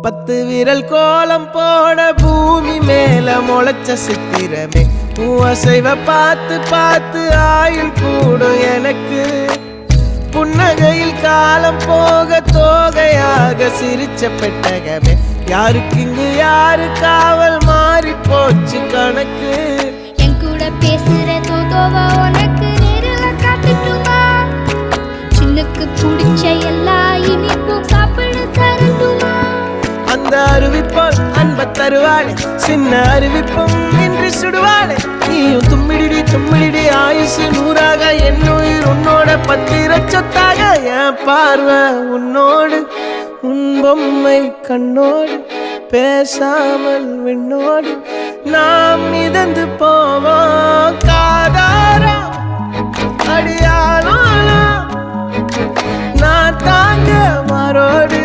10 விரல் கோலம் போட பூமி மேல முளைச்ச சித்திரமே அசைவ பார்த்து பார்த்து ஆயுள் கூடும் எனக்கு புன்னகையில் காலம் போக தோகையாக சிரிச்ச பெட்டகமே யாருக்கு இங்கு யாரு காவல் மாறி போச்சு கணக்கு என் கூட பேசுற தோதோவா உனக்கு நேரில் காட்டுட்டுமா சின்னுக்கு பிடிச்ச எல்லா இனிப்பும் சாப்பிட தரட்டுமா அந்த அறிவிப்பால் அன்ப தருவாளே சின்ன அறிவிப்பும் இன்று சுடுவாளே நீயும் தும்மிடி தும்மிடி ஆயுசு 100ஆக என் உயிர் உன்னோட 10 சொத்தாக என் பார்வை உன்னோடு உன் பொம்மை கண்ணோடு பேசாமல் விண்ணோடு நாம் மிதந்து போவோம் காதாரா அடியாளோ நான் தாங்க மாறோடு